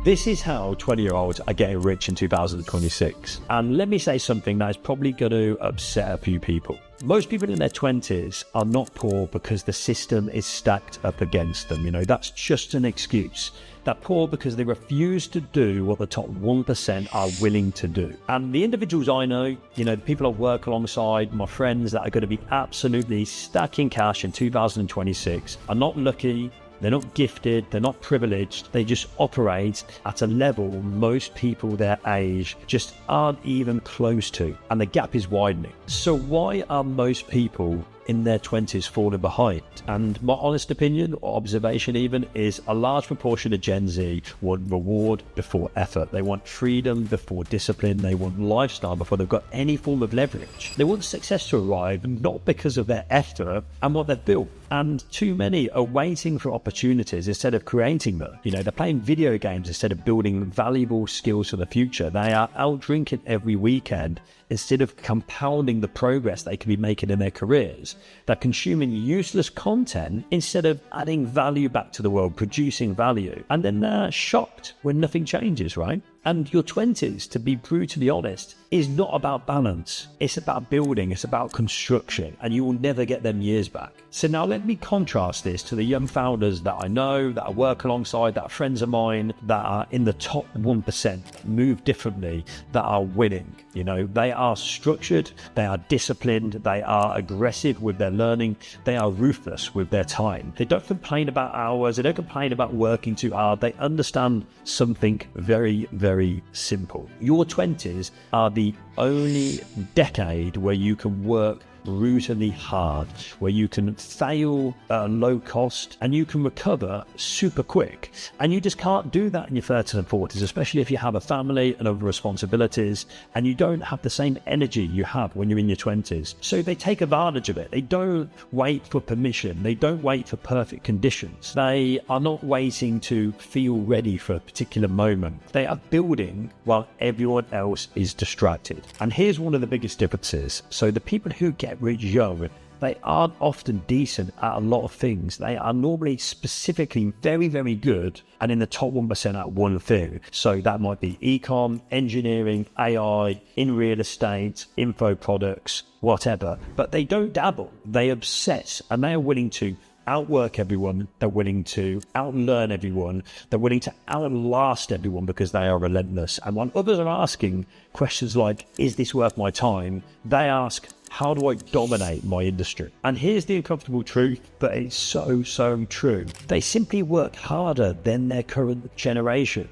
This is how 20-year-olds are getting rich in 2026. And let me say something that is probably going to upset a few people. Most people in their 20s are not poor because the system is stacked up against them. That's just an excuse. They're poor because they refuse to do what the top 1% are willing to do. And the individuals I know, the people I work alongside, my friends that are going to be absolutely stacking cash in 2026 are not lucky. They're not gifted, they're not privileged, they just operate at a level most people their age just aren't even close to, and the gap is widening. So why are most people in their 20s falling behind? And my honest opinion, or observation even, is a large proportion of Gen Z want reward before effort. They want freedom before discipline. They want lifestyle before they've got any form of leverage. They want success to arrive, not because of their effort and what they've built. And too many are waiting for opportunities instead of creating them. They're playing video games instead of building valuable skills for the future. They are out drinking every weekend instead of compounding the progress they can be making in their careers. They're consuming useless content instead of adding value back to the world, producing value. And then they're shocked when nothing changes, right? And your 20s, to be brutally honest, is not about balance. It's about building, it's about construction, and you will never get them years back. So now let me contrast this to the young founders that I know, that I work alongside, that are friends of mine, that are in the top 1%, move differently, that are winning. They are structured, they are disciplined, they are aggressive with their learning, they are ruthless with their time. They don't complain about hours, they don't complain about working too hard, they understand something very, very simple. Your 20s are the only decade where you can work brutally hard, where you can fail at a low cost and you can recover super quick. And you just can't do that in your 30s and 40s, especially if you have a family and other responsibilities and you don't have the same energy you have when you're in your 20s. So they take advantage of it. They don't wait for permission. They don't wait for perfect conditions. They are not waiting to feel ready for a particular moment. They are building while everyone else is distracted. And here's one of the biggest differences. So the people who get rich young, they aren't often decent at a lot of things. They are normally specifically very, very good and in the top 1% at one thing. So that might be e-com, engineering, AI, in real estate, info products, whatever. But they don't dabble. They obsess, and they are willing to outwork everyone. They're willing to outlearn everyone. They're willing to outlast everyone because they are relentless. And when others are asking questions like, is this worth my time? They ask, how do I dominate my industry? And here's the uncomfortable truth, but it's so, so true. They simply work harder than their current generation.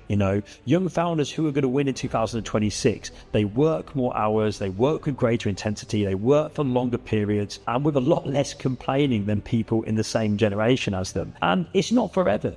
Young founders who are going to win in 2026, they work more hours, they work with greater intensity, they work for longer periods, and with a lot less complaining than people in the same generation as them. And it's not forever,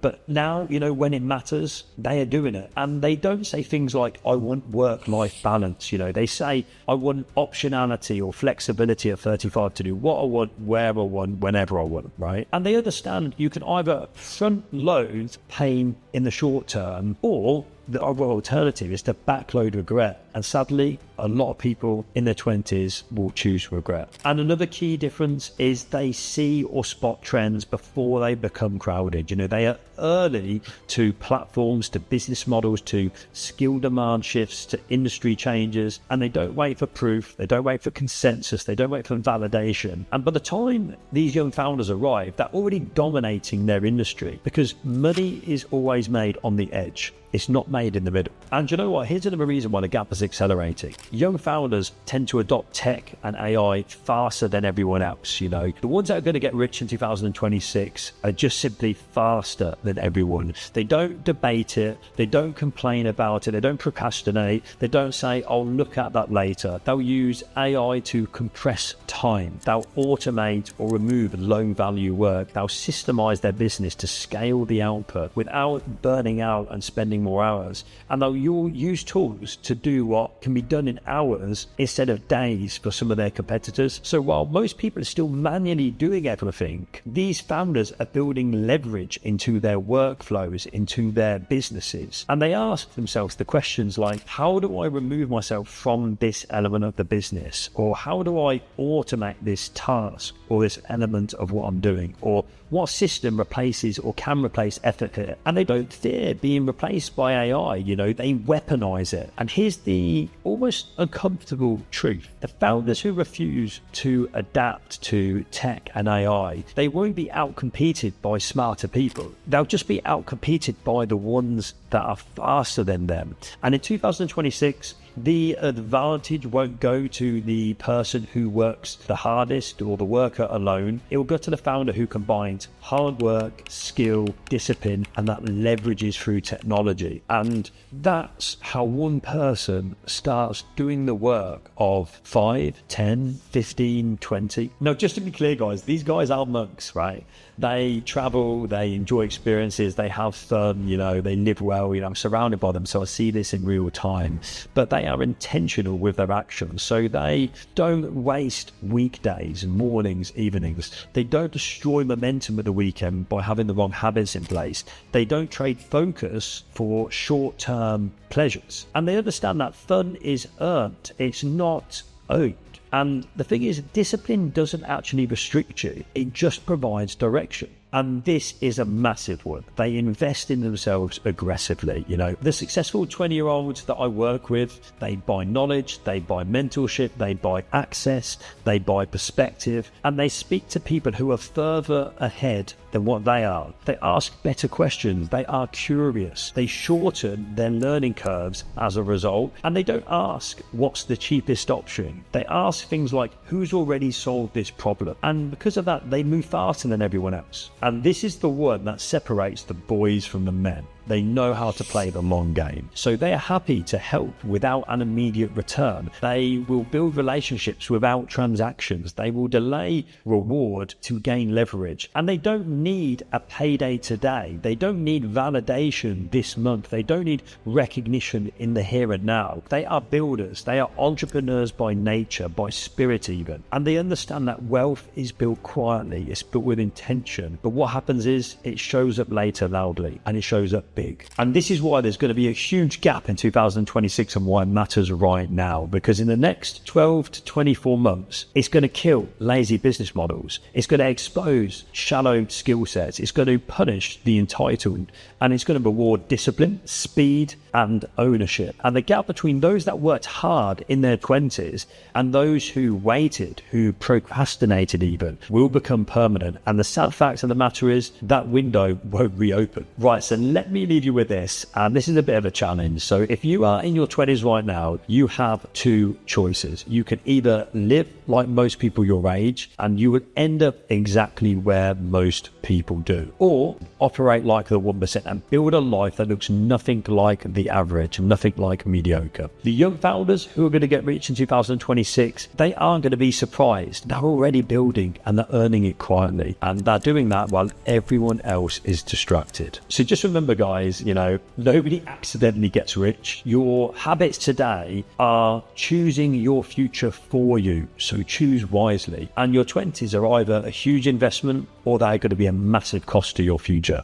but now, when it matters, they are doing it. And they don't say things like, I want work-life balance. They say, I want optionality or flexibility at 35 to do what I want, where I want, whenever I want, right? And they understand you can either front load pain in the short term, or the other alternative is to backload regret. And sadly, a lot of people in their 20s will choose regret. And another key difference is they see or spot trends before they become crowded. They are early to platforms, to business models, to skill demand shifts, to industry changes, and they don't wait for proof, they don't wait for consensus, they don't wait for validation. And by the time these young founders arrive, they're already dominating their industry, because money is always made on the edge. It's not made in the middle. And you know what? Here's another reason why the gap is accelerating. Young founders tend to adopt tech and AI faster than everyone else. The ones that are going to get rich in 2026 are just simply faster than everyone. They don't debate it. They don't complain about it. They don't procrastinate. They don't say, I'll look at that later. They'll use AI to compress time. They'll automate or remove low value work. They'll systemize their business to scale the output without burning out and spending more hours. hours, and they'll use tools to do what can be done in hours instead of days for some of their competitors. So while most people are still manually doing everything, these founders are building leverage into their workflows, into their businesses, and they ask themselves the questions like, how do I remove myself from this element of the business? Or how do I automate this task or this element of what I'm doing? Or what system replaces or can replace effort here? And they don't fear being replaced by AI, they weaponize it. And here's the almost uncomfortable truth. The founders who refuse to adapt to tech and AI, they won't be outcompeted by smarter people. They'll just be outcompeted by the ones that are faster than them. And in 2026, the advantage won't go to the person who works the hardest or the worker alone. It will go to the founder who combines hard work, skill, discipline, and that leverages through technology. And that's how one person starts doing the work of 5, 10, 15, 20. Now, just to be clear, guys, these guys are monks, right? They travel, they enjoy experiences, they have fun, they live well, I'm surrounded by them, so I see this in real time. But they are intentional with their actions, so they don't waste weekdays, mornings, evenings. They don't destroy momentum at the weekend by having the wrong habits in place. They don't trade focus for short-term pleasures. And they understand that fun is earned, it's not owned. And the thing is, discipline doesn't actually restrict you, it just provides direction. And this is a massive one. They invest in themselves aggressively. The successful 20-year-olds that I work with, they buy knowledge, they buy mentorship, they buy access, they buy perspective, and they speak to people who are further ahead than what they are. They ask better questions, they are curious, they shorten their learning curves as a result, and they don't ask what's the cheapest option. They ask things like, who's already solved this problem? And because of that, they move faster than everyone else. And this is the one that separates the boys from the men. They know how to play the long game. So they are happy to help without an immediate return. They will build relationships without transactions. They will delay reward to gain leverage. And they don't need a payday today. They don't need validation this month. They don't need recognition in the here and now. They are builders. They are entrepreneurs by nature, by spirit even. And they understand that wealth is built quietly. It's built with intention. But what happens is it shows up later loudly, and it shows up big. And this is why there's going to be a huge gap in 2026 and why it matters right now, because in the next 12 to 24 months, it's going to kill lazy business models. It's going to expose shallow skill sets. It's going to punish the entitled, and it's going to reward discipline, speed, and ownership. And the gap between those that worked hard in their 20s and those who waited, who procrastinated even, will become permanent. And the sad fact of the matter is that window won't reopen. Right, so let me leave you with this. And this is a bit of a challenge. So if you are in your 20s right now, you have two choices. You can either live like most people your age, and you would end up exactly where most people do, or operate like the 1% and build a life that looks nothing like the average, nothing like mediocre. The young founders who are going to get rich in 2026, they aren't going to be surprised. They're already building and they're earning it quietly, and they're doing that while everyone else is distracted. So just remember, guys, nobody accidentally gets rich. Your habits today are choosing your future for you, so choose wisely. And your 20s are either a huge investment or they're going to be a massive cost to your future.